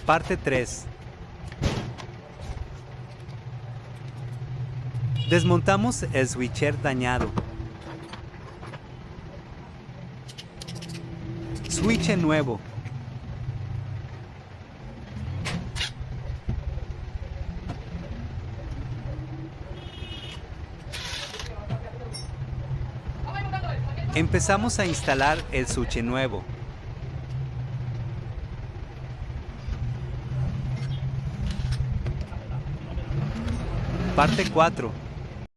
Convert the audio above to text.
Parte 3. Desmontamos el switcher dañado. Switch nuevo. Empezamos a instalar el switch nuevo. Parte 4.